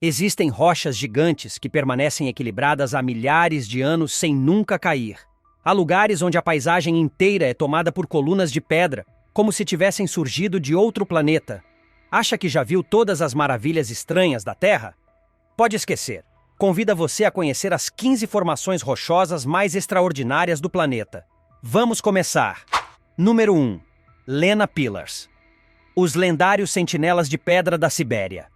Existem rochas gigantes que permanecem equilibradas há milhares de anos sem nunca cair. Há lugares onde a paisagem inteira é tomada por colunas de pedra, como se tivessem surgido de outro planeta. Acha que já viu todas as maravilhas estranhas da Terra? Pode esquecer. Convida você a conhecer as 15 formações rochosas mais extraordinárias do planeta. Vamos começar! Número 1. Lena Pillars. Os lendários sentinelas de pedra da Sibéria.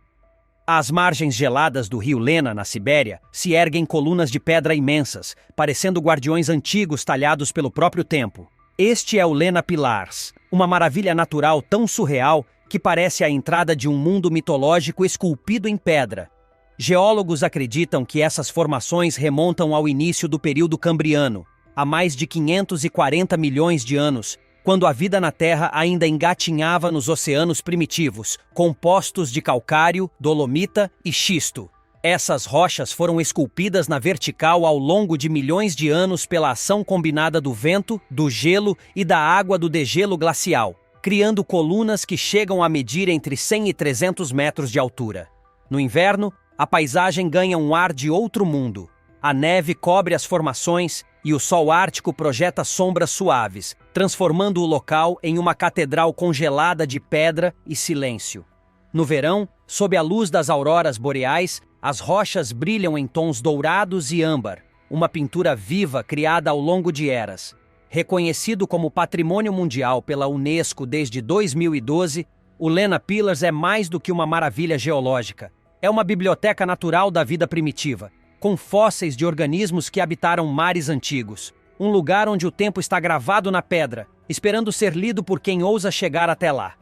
Às margens geladas do rio Lena, na Sibéria, se erguem colunas de pedra imensas, parecendo guardiões antigos talhados pelo próprio tempo. Este é o Lena Pillars, uma maravilha natural tão surreal que parece a entrada de um mundo mitológico esculpido em pedra. Geólogos acreditam que essas formações remontam ao início do período Cambriano, há mais de 540 milhões de anos, quando a vida na Terra ainda engatinhava nos oceanos primitivos, compostos de calcário, dolomita e xisto. Essas rochas foram esculpidas na vertical ao longo de milhões de anos pela ação combinada do vento, do gelo e da água do degelo glacial, criando colunas que chegam a medir entre 100 e 300 metros de altura. No inverno, a paisagem ganha um ar de outro mundo. A neve cobre as formações e o sol ártico projeta sombras suaves, transformando o local em uma catedral congelada de pedra e silêncio. No verão, sob a luz das auroras boreais, as rochas brilham em tons dourados e âmbar, uma pintura viva criada ao longo de eras. Reconhecido como Patrimônio Mundial pela Unesco desde 2012, o Lena Pillars é mais do que uma maravilha geológica. É uma biblioteca natural da vida primitiva, com fósseis de organismos que habitaram mares antigos. Um lugar onde o tempo está gravado na pedra, esperando ser lido por quem ousa chegar até lá.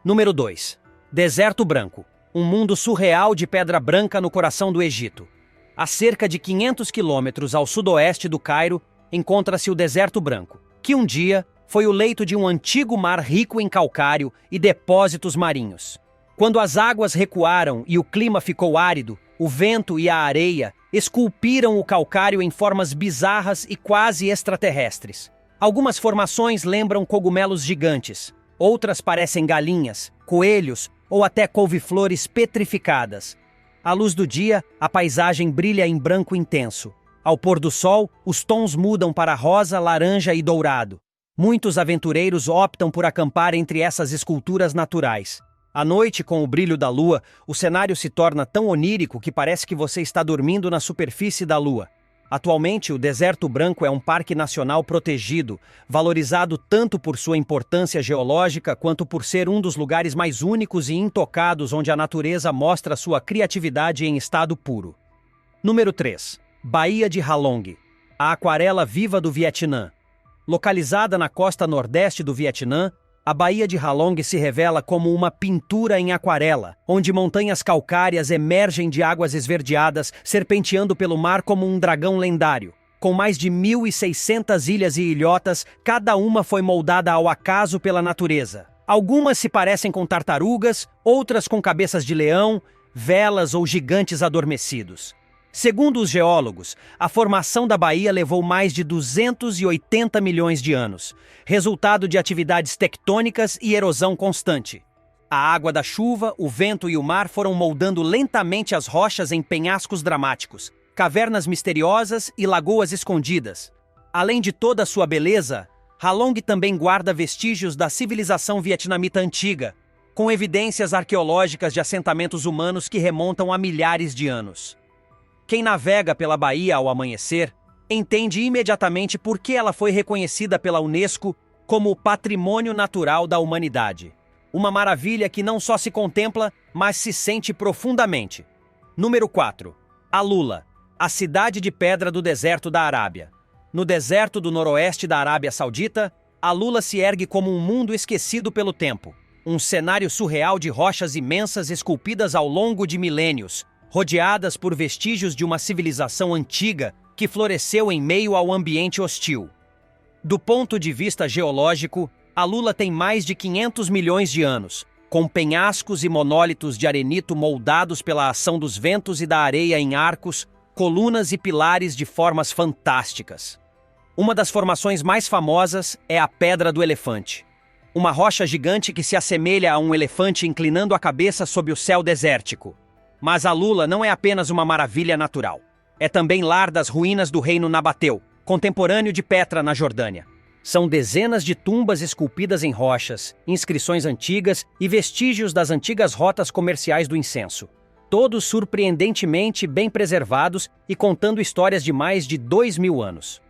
Número 2. Deserto Branco. Um mundo surreal de pedra branca no coração do Egito. A cerca de 500 quilômetros ao sudoeste do Cairo, encontra-se o Deserto Branco, que um dia foi o leito de um antigo mar rico em calcário e depósitos marinhos. Quando as águas recuaram e o clima ficou árido, o vento e a areia esculpiram o calcário em formas bizarras e quase extraterrestres. Algumas formações lembram cogumelos gigantes, outras parecem galinhas, coelhos ou até couve-flores petrificadas. À luz do dia, a paisagem brilha em branco intenso. Ao pôr do sol, os tons mudam para rosa, laranja e dourado. Muitos aventureiros optam por acampar entre essas esculturas naturais. À noite, com o brilho da lua, o cenário se torna tão onírico que parece que você está dormindo na superfície da lua. Atualmente, o Deserto Branco é um parque nacional protegido, valorizado tanto por sua importância geológica quanto por ser um dos lugares mais únicos e intocados onde a natureza mostra sua criatividade em estado puro. Número 3. Baía de Halong. A aquarela viva do Vietnã. Localizada na costa nordeste do Vietnã, a Baía de Halong se revela como uma pintura em aquarela, onde montanhas calcárias emergem de águas esverdeadas, serpenteando pelo mar como um dragão lendário. Com mais de 1.600 ilhas e ilhotas, cada uma foi moldada ao acaso pela natureza. Algumas se parecem com tartarugas, outras com cabeças de leão, velas ou gigantes adormecidos. Segundo os geólogos, a formação da baía levou mais de 280 milhões de anos, resultado de atividades tectônicas e erosão constante. A água da chuva, o vento e o mar foram moldando lentamente as rochas em penhascos dramáticos, cavernas misteriosas e lagoas escondidas. Além de toda a sua beleza, Halong também guarda vestígios da civilização vietnamita antiga, com evidências arqueológicas de assentamentos humanos que remontam a milhares de anos. Quem navega pela baía ao amanhecer entende imediatamente por que ela foi reconhecida pela Unesco como Patrimônio Natural da Humanidade. Uma maravilha que não só se contempla, mas se sente profundamente. Número 4. Alula, a cidade de pedra do deserto da Arábia. No deserto do noroeste da Arábia Saudita, Alula se ergue como um mundo esquecido pelo tempo. Um cenário surreal de rochas imensas esculpidas ao longo de milênios, rodeadas por vestígios de uma civilização antiga que floresceu em meio ao ambiente hostil. Do ponto de vista geológico, Alula tem mais de 500 milhões de anos, com penhascos e monólitos de arenito moldados pela ação dos ventos e da areia em arcos, colunas e pilares de formas fantásticas. Uma das formações mais famosas é a Pedra do Elefante, uma rocha gigante que se assemelha a um elefante inclinando a cabeça sob o céu desértico. Mas a Lula não é apenas uma maravilha natural. É também lar das ruínas do reino Nabateu, contemporâneo de Petra, na Jordânia. São dezenas de tumbas esculpidas em rochas, inscrições antigas e vestígios das antigas rotas comerciais do incenso. Todos surpreendentemente bem preservados e contando histórias de mais de 2000 anos.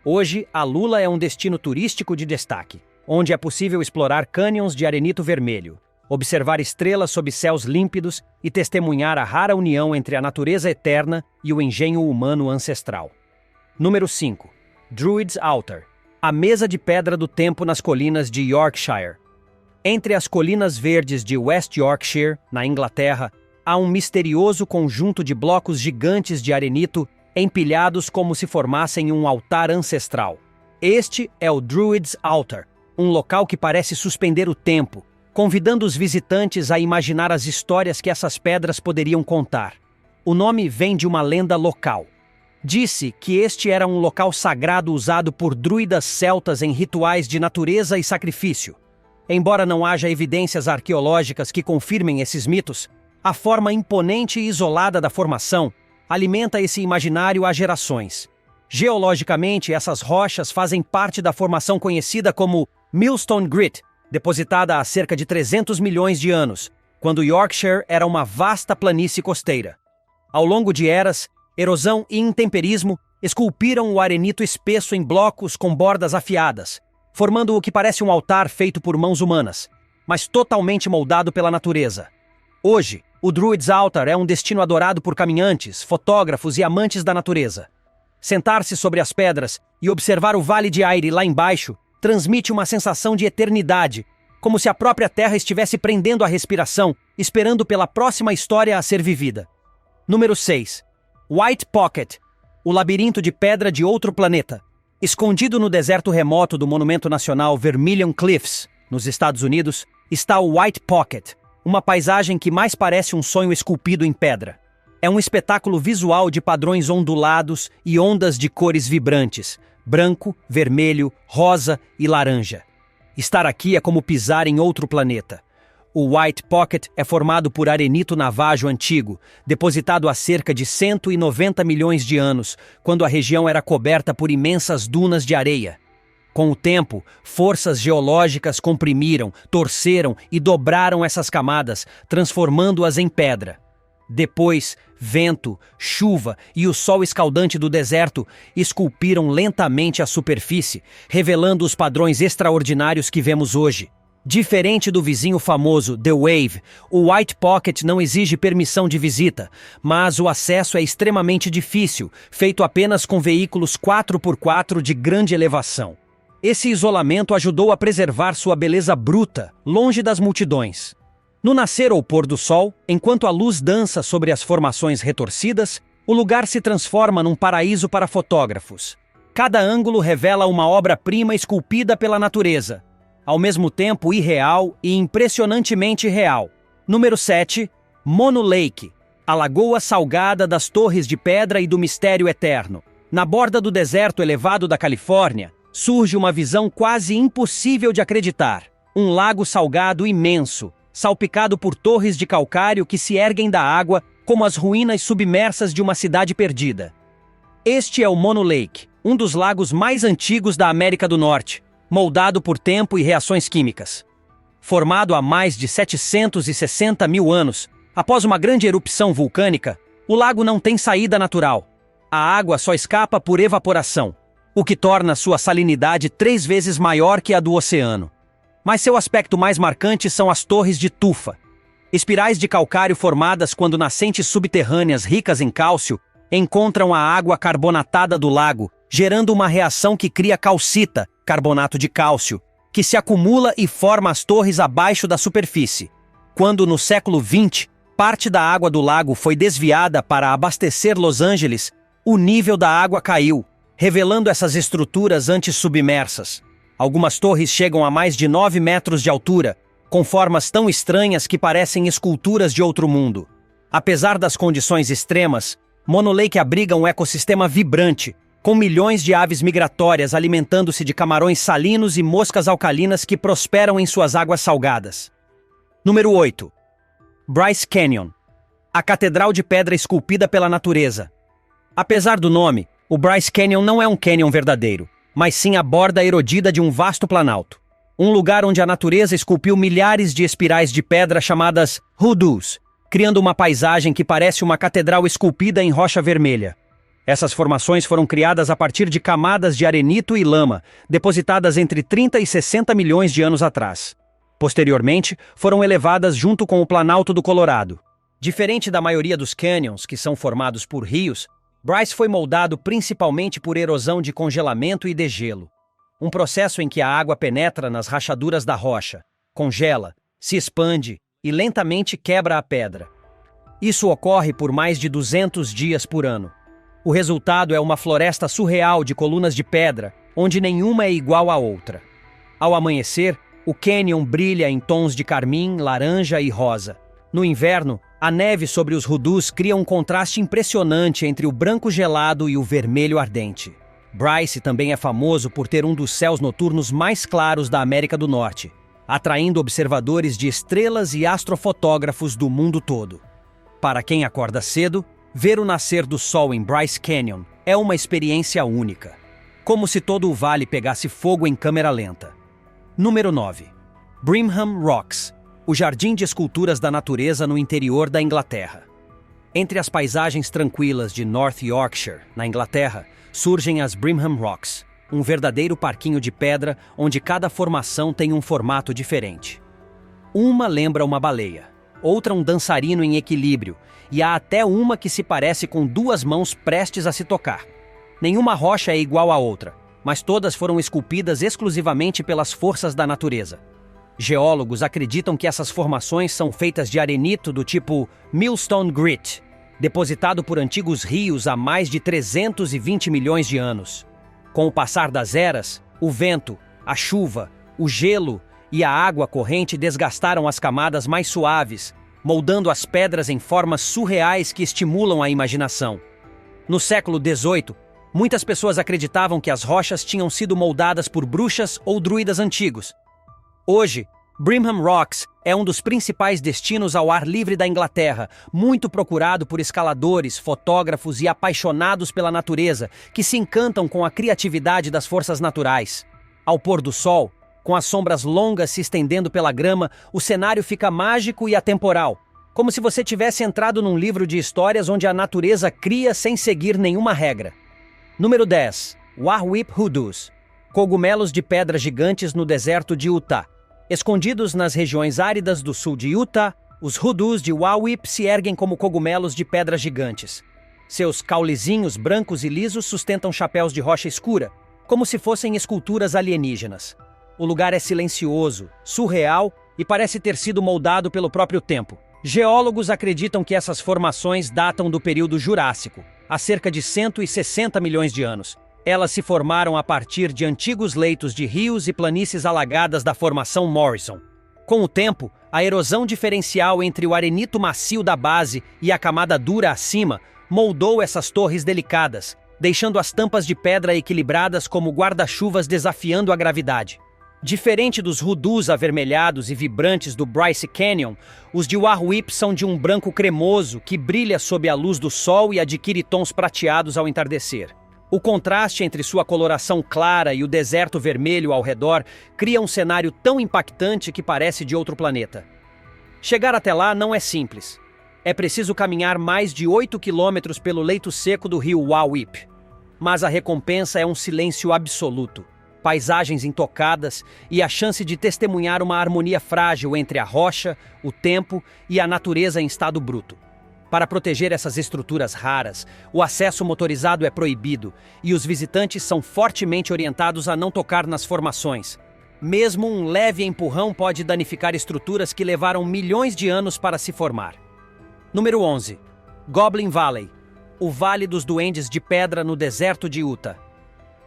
Hoje, a Lula é um destino turístico de destaque, onde é possível explorar cânions de arenito vermelho, observar estrelas sob céus límpidos e testemunhar a rara união entre a natureza eterna e o engenho humano ancestral. Número 5. Druid's Altar. A mesa de pedra do tempo nas colinas de Yorkshire. Entre as colinas verdes de West Yorkshire, na Inglaterra, há um misterioso conjunto de blocos gigantes de arenito empilhados como se formassem um altar ancestral. Este é o Druid's Altar, um local que parece suspender o tempo, convidando os visitantes a imaginar as histórias que essas pedras poderiam contar. O nome vem de uma lenda local. Disse que este era um local sagrado usado por druidas celtas em rituais de natureza e sacrifício. Embora não haja evidências arqueológicas que confirmem esses mitos, a forma imponente e isolada da formação alimenta esse imaginário há gerações. Geologicamente, essas rochas fazem parte da formação conhecida como Millstone Grit, depositada há cerca de 300 milhões de anos, quando Yorkshire era uma vasta planície costeira. Ao longo de eras, erosão e intemperismo esculpiram o arenito espesso em blocos com bordas afiadas, formando o que parece um altar feito por mãos humanas, mas totalmente moldado pela natureza. Hoje, o Druid's Altar é um destino adorado por caminhantes, fotógrafos e amantes da natureza. Sentar-se sobre as pedras e observar o Vale de Aire lá embaixo transmite uma sensação de eternidade, como se a própria Terra estivesse prendendo a respiração, esperando pela próxima história a ser vivida. Número 6. White Pocket, o labirinto de pedra de outro planeta. Escondido no deserto remoto do Monumento Nacional Vermilion Cliffs, nos Estados Unidos, está o White Pocket, uma paisagem que mais parece um sonho esculpido em pedra. É um espetáculo visual de padrões ondulados e ondas de cores vibrantes, branco, vermelho, rosa e laranja. Estar aqui é como pisar em outro planeta. O White Pocket é formado por arenito navajo antigo, depositado há cerca de 190 milhões de anos, quando a região era coberta por imensas dunas de areia. Com o tempo, forças geológicas comprimiram, torceram e dobraram essas camadas, transformando-as em pedra. Depois, vento, chuva e o sol escaldante do deserto esculpiram lentamente a superfície, revelando os padrões extraordinários que vemos hoje. Diferente do vizinho famoso, The Wave, o White Pocket não exige permissão de visita, mas o acesso é extremamente difícil, feito apenas com veículos 4x4 de grande elevação. Esse isolamento ajudou a preservar sua beleza bruta, longe das multidões. No nascer ou pôr do sol, enquanto a luz dança sobre as formações retorcidas, o lugar se transforma num paraíso para fotógrafos. Cada ângulo revela uma obra-prima esculpida pela natureza, ao mesmo tempo irreal e impressionantemente real. Número 7. Mono Lake, a lagoa salgada das torres de pedra e do mistério eterno. Na borda do deserto elevado da Califórnia, surge uma visão quase impossível de acreditar. Um lago salgado imenso, salpicado por torres de calcário que se erguem da água como as ruínas submersas de uma cidade perdida. Este é o Mono Lake, um dos lagos mais antigos da América do Norte, moldado por tempo e reações químicas. Formado há mais de 760 mil anos, após uma grande erupção vulcânica, o lago não tem saída natural. A água só escapa por evaporação, o que torna sua salinidade 3 vezes maior que a do oceano. Mas seu aspecto mais marcante são as torres de tufa. Espirais de calcário formadas quando nascentes subterrâneas ricas em cálcio encontram a água carbonatada do lago, gerando uma reação que cria calcita, carbonato de cálcio, que se acumula e forma as torres abaixo da superfície. Quando, no século XX, parte da água do lago foi desviada para abastecer Los Angeles, o nível da água caiu, revelando essas estruturas antes submersas. Algumas torres chegam a mais de 9 metros de altura, com formas tão estranhas que parecem esculturas de outro mundo. Apesar das condições extremas, Mono Lake abriga um ecossistema vibrante, com milhões de aves migratórias alimentando-se de camarões salinos e moscas alcalinas que prosperam em suas águas salgadas. Número 8. Bryce Canyon. A Catedral de Pedra Esculpida pela Natureza. Apesar do nome, o Bryce Canyon não é um canyon verdadeiro, mas sim a borda erodida de um vasto planalto. Um lugar onde a natureza esculpiu milhares de espirais de pedra chamadas hoodoos, criando uma paisagem que parece uma catedral esculpida em rocha vermelha. Essas formações foram criadas a partir de camadas de arenito e lama, depositadas entre 30 e 60 milhões de anos atrás. Posteriormente, foram elevadas junto com o Planalto do Colorado. Diferente da maioria dos canyons, que são formados por rios, Bryce foi moldado principalmente por erosão de congelamento e degelo. Um processo em que a água penetra nas rachaduras da rocha, congela, se expande e lentamente quebra a pedra. Isso ocorre por mais de 200 dias por ano. O resultado é uma floresta surreal de colunas de pedra, onde nenhuma é igual à outra. Ao amanhecer, o canyon brilha em tons de carmim, laranja e rosa. No inverno, a neve sobre os hoodoos cria um contraste impressionante entre o branco gelado e o vermelho ardente. Bryce também é famoso por ter um dos céus noturnos mais claros da América do Norte, atraindo observadores de estrelas e astrofotógrafos do mundo todo. Para quem acorda cedo, ver o nascer do sol em Bryce Canyon é uma experiência única. Como se todo o vale pegasse fogo em câmera lenta. Número 9. Brimham Rocks, o jardim de esculturas da natureza no interior da Inglaterra. Entre as paisagens tranquilas de North Yorkshire, na Inglaterra, surgem as Brimham Rocks, um verdadeiro parquinho de pedra onde cada formação tem um formato diferente. Uma lembra uma baleia, outra um dançarino em equilíbrio, e há até uma que se parece com duas mãos prestes a se tocar. Nenhuma rocha é igual à outra, mas todas foram esculpidas exclusivamente pelas forças da natureza. Geólogos acreditam que essas formações são feitas de arenito do tipo Millstone Grit, depositado por antigos rios há mais de 320 milhões de anos. Com o passar das eras, o vento, a chuva, o gelo e a água corrente desgastaram as camadas mais suaves, moldando as pedras em formas surreais que estimulam a imaginação. No século XVIII, muitas pessoas acreditavam que as rochas tinham sido moldadas por bruxas ou druidas antigos. Hoje, Brimham Rocks é um dos principais destinos ao ar livre da Inglaterra, muito procurado por escaladores, fotógrafos e apaixonados pela natureza, que se encantam com a criatividade das forças naturais. Ao pôr do sol, com as sombras longas se estendendo pela grama, o cenário fica mágico e atemporal, como se você tivesse entrado num livro de histórias onde a natureza cria sem seguir nenhuma regra. Número 10. Wahweap Hoodoos, cogumelos de pedra gigantes no deserto de Utah. Escondidos nas regiões áridas do sul de Utah, os hoodoos de Wahweap se erguem como cogumelos de pedra gigantes. Seus caulezinhos brancos e lisos sustentam chapéus de rocha escura, como se fossem esculturas alienígenas. O lugar é silencioso, surreal e parece ter sido moldado pelo próprio tempo. Geólogos acreditam que essas formações datam do período Jurássico, há cerca de 160 milhões de anos. Elas se formaram a partir de antigos leitos de rios e planícies alagadas da formação Morrison. Com o tempo, a erosão diferencial entre o arenito macio da base e a camada dura acima moldou essas torres delicadas, deixando as tampas de pedra equilibradas como guarda-chuvas desafiando a gravidade. Diferente dos hoodoos avermelhados e vibrantes do Bryce Canyon, os de Wahweap são de um branco cremoso que brilha sob a luz do sol e adquire tons prateados ao entardecer. O contraste entre sua coloração clara e o deserto vermelho ao redor cria um cenário tão impactante que parece de outro planeta. Chegar até lá não é simples. É preciso caminhar mais de 8 quilômetros pelo leito seco do rio Wahweap. Mas a recompensa é um silêncio absoluto, paisagens intocadas e a chance de testemunhar uma harmonia frágil entre a rocha, o tempo e a natureza em estado bruto. Para proteger essas estruturas raras, o acesso motorizado é proibido e os visitantes são fortemente orientados a não tocar nas formações. Mesmo um leve empurrão pode danificar estruturas que levaram milhões de anos para se formar. Número 11. Goblin Valley, o Vale dos Duendes de Pedra no deserto de Utah.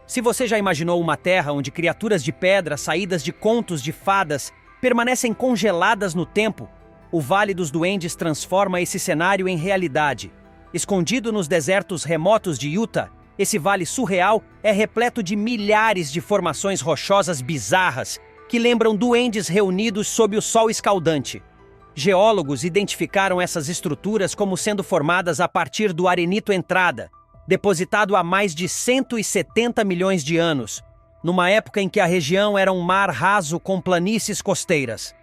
Se você já imaginou uma terra onde criaturas de pedra saídas de contos de fadas permanecem congeladas no tempo, o Vale dos Duendes transforma esse cenário em realidade. Escondido nos desertos remotos de Utah, esse vale surreal é repleto de milhares de formações rochosas bizarras que lembram duendes reunidos sob o sol escaldante. Geólogos identificaram essas estruturas como sendo formadas a partir do arenito entrada, depositado há mais de 170 milhões de anos, numa época em que a região era um mar raso com planícies costeiras.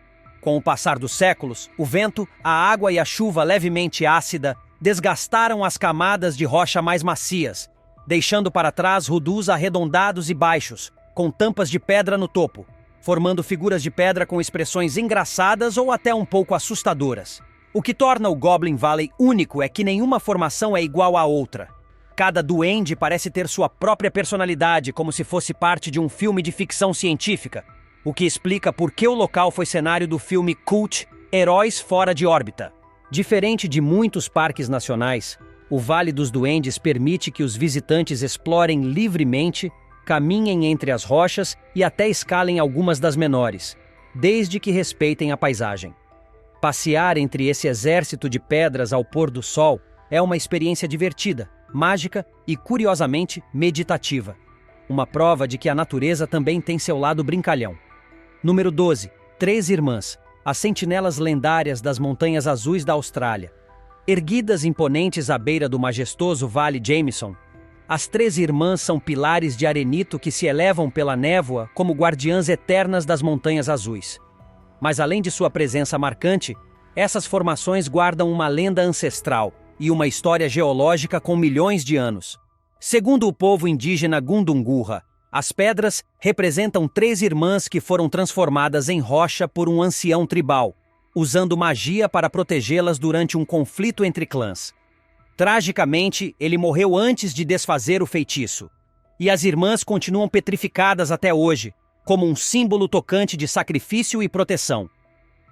Com o passar dos séculos, o vento, a água e a chuva levemente ácida desgastaram as camadas de rocha mais macias, deixando para trás rudus arredondados e baixos, com tampas de pedra no topo, formando figuras de pedra com expressões engraçadas ou até um pouco assustadoras. O que torna o Goblin Valley único é que nenhuma formação é igual à outra. Cada duende parece ter sua própria personalidade, como se fosse parte de um filme de ficção científica, o que explica por que o local foi cenário do filme cult Heróis Fora de Órbita. Diferente de muitos parques nacionais, o Vale dos Duendes permite que os visitantes explorem livremente, caminhem entre as rochas e até escalem algumas das menores, desde que respeitem a paisagem. Passear entre esse exército de pedras ao pôr do sol é uma experiência divertida, mágica e, curiosamente, meditativa. Uma prova de que a natureza também tem seu lado brincalhão. Número 12. Três Irmãs, as sentinelas lendárias das Montanhas Azuis da Austrália. Erguidas imponentes à beira do majestoso Vale Jameson, as Três Irmãs são pilares de arenito que se elevam pela névoa como guardiãs eternas das Montanhas Azuis. Mas além de sua presença marcante, essas formações guardam uma lenda ancestral e uma história geológica com milhões de anos. Segundo o povo indígena Gundungurra, as pedras representam três irmãs que foram transformadas em rocha por um ancião tribal, usando magia para protegê-las durante um conflito entre clãs. Tragicamente, ele morreu antes de desfazer o feitiço, e as irmãs continuam petrificadas até hoje, como um símbolo tocante de sacrifício e proteção.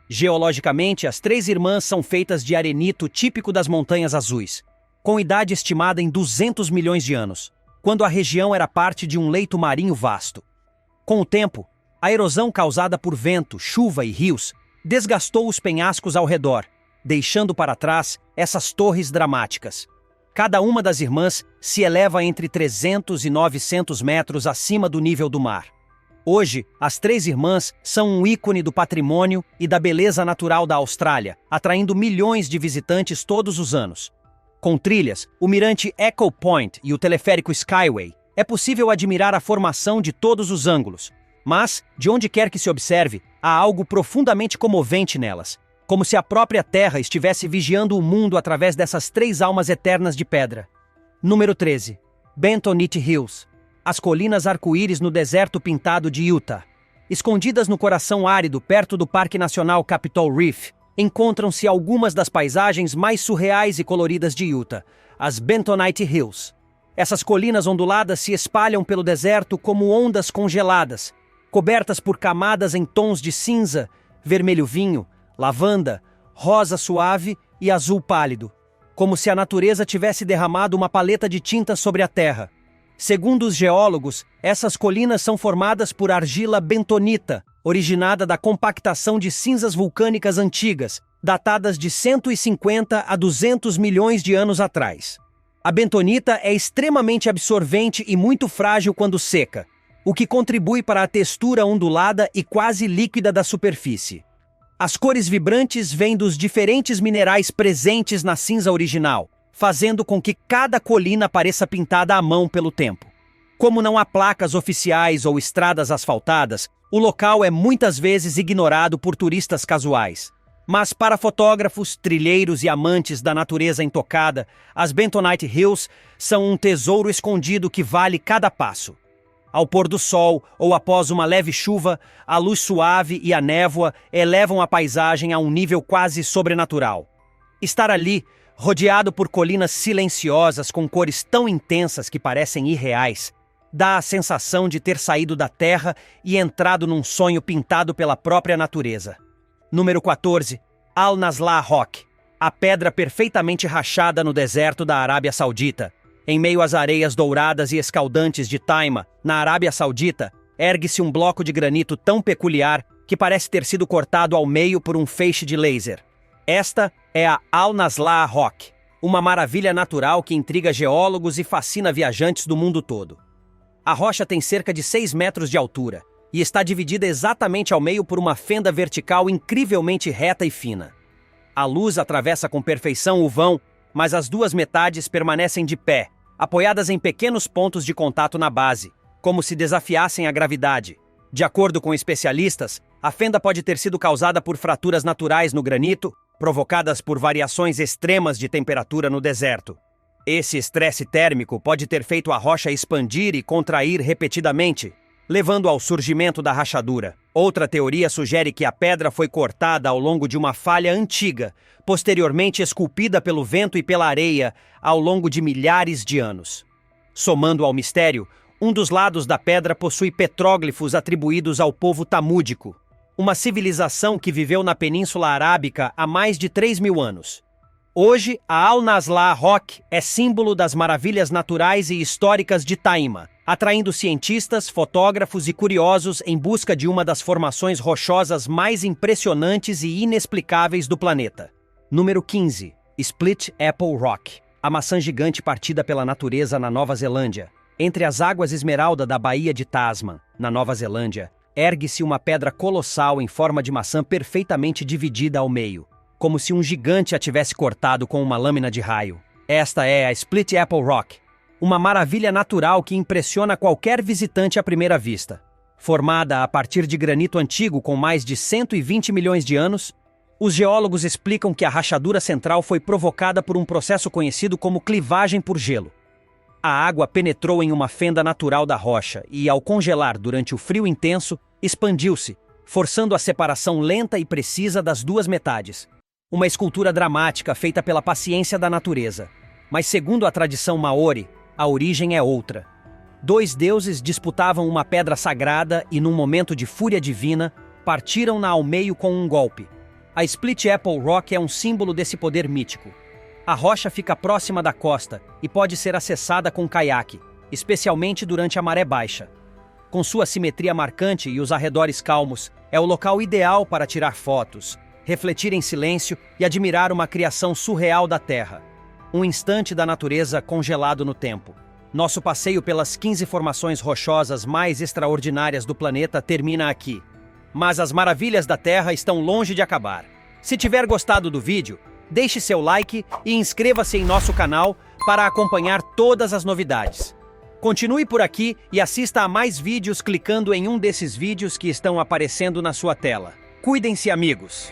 Geologicamente, as três irmãs são feitas de arenito típico das Montanhas Azuis, com idade estimada em 200 milhões de anos, quando a região era parte de um leito marinho vasto. Com o tempo, a erosão causada por vento, chuva e rios desgastou os penhascos ao redor, deixando para trás essas torres dramáticas. Cada uma das irmãs se eleva entre 300 e 900 metros acima do nível do mar. Hoje, as Três Irmãs são um ícone do patrimônio e da beleza natural da Austrália, atraindo milhões de visitantes todos os anos. Com trilhas, o mirante Echo Point e o teleférico Skyway, é possível admirar a formação de todos os ângulos. Mas, de onde quer que se observe, há algo profundamente comovente nelas, como se a própria Terra estivesse vigiando o mundo através dessas três almas eternas de pedra. Número 13. Bentonite Hills. As colinas arco-íris no deserto pintado de Utah. Escondidas no coração árido perto do Parque Nacional Capitol Reef, encontram-se algumas das paisagens mais surreais e coloridas de Utah, as Bentonite Hills. Essas colinas onduladas se espalham pelo deserto como ondas congeladas, cobertas por camadas em tons de cinza, vermelho vinho, lavanda, rosa suave e azul pálido, como se a natureza tivesse derramado uma paleta de tintas sobre a terra. Segundo os geólogos, essas colinas são formadas por argila bentonita, originada da compactação de cinzas vulcânicas antigas, datadas de 150 a 200 milhões de anos atrás. A bentonita é extremamente absorvente e muito frágil quando seca, o que contribui para a textura ondulada e quase líquida da superfície. As cores vibrantes vêm dos diferentes minerais presentes na cinza original, fazendo com que cada colina pareça pintada à mão pelo tempo. Como não há placas oficiais ou estradas asfaltadas, o local é muitas vezes ignorado por turistas casuais. Mas para fotógrafos, trilheiros e amantes da natureza intocada, as Bentonite Hills são um tesouro escondido que vale cada passo. Ao pôr do sol ou após uma leve chuva, a luz suave e a névoa elevam a paisagem a um nível quase sobrenatural. Estar ali, rodeado por colinas silenciosas com cores tão intensas que parecem irreais, dá a sensação de ter saído da terra e entrado num sonho pintado pela própria natureza. Número 14. Al-Nasla Rock, a pedra perfeitamente rachada no deserto da Arábia Saudita. Em meio às areias douradas e escaldantes de Taima, na Arábia Saudita, ergue-se um bloco de granito tão peculiar que parece ter sido cortado ao meio por um feixe de laser. Esta é a Al-Nasla Rock, uma maravilha natural que intriga geólogos e fascina viajantes do mundo todo. A rocha tem cerca de 6 metros de altura e está dividida exatamente ao meio por uma fenda vertical incrivelmente reta e fina. A luz atravessa com perfeição o vão, mas as duas metades permanecem de pé, apoiadas em pequenos pontos de contato na base, como se desafiassem a gravidade. De acordo com especialistas, a fenda pode ter sido causada por fraturas naturais no granito, provocadas por variações extremas de temperatura no deserto. Esse estresse térmico pode ter feito a rocha expandir e contrair repetidamente, levando ao surgimento da rachadura. Outra teoria sugere que a pedra foi cortada ao longo de uma falha antiga, posteriormente esculpida pelo vento e pela areia ao longo de milhares de anos. Somando ao mistério, um dos lados da pedra possui petróglifos atribuídos ao povo tamúdico, uma civilização que viveu na Península Arábica há mais de 3.000 anos. Hoje, a Al-Nazlah Rock é símbolo das maravilhas naturais e históricas de Taima, atraindo cientistas, fotógrafos e curiosos em busca de uma das formações rochosas mais impressionantes e inexplicáveis do planeta. Número 15. Split Apple Rock, a maçã gigante partida pela natureza na Nova Zelândia. Entre as águas esmeralda da Baía de Tasman, na Nova Zelândia, ergue-se uma pedra colossal em forma de maçã perfeitamente dividida ao meio, como se um gigante a tivesse cortado com uma lâmina de raio. Esta é a Split Apple Rock, uma maravilha natural que impressiona qualquer visitante à primeira vista. Formada a partir de granito antigo com mais de 120 milhões de anos, os geólogos explicam que a rachadura central foi provocada por um processo conhecido como clivagem por gelo. A água penetrou em uma fenda natural da rocha e, ao congelar durante o frio intenso, expandiu-se, forçando a separação lenta e precisa das duas metades. Uma escultura dramática feita pela paciência da natureza. Mas segundo a tradição maori, a origem é outra. Dois deuses disputavam uma pedra sagrada e, num momento de fúria divina, partiram-na ao meio com um golpe. A Split Apple Rock é um símbolo desse poder mítico. A rocha fica próxima da costa e pode ser acessada com caiaque, especialmente durante a maré baixa. Com sua simetria marcante e os arredores calmos, é o local ideal para tirar fotos, refletir em silêncio e admirar uma criação surreal da Terra. Um instante da natureza congelado no tempo. Nosso passeio pelas 15 formações rochosas mais extraordinárias do planeta termina aqui. Mas as maravilhas da Terra estão longe de acabar. Se tiver gostado do vídeo, deixe seu like e inscreva-se em nosso canal para acompanhar todas as novidades. Continue por aqui e assista a mais vídeos clicando em um desses vídeos que estão aparecendo na sua tela. Cuidem-se, amigos!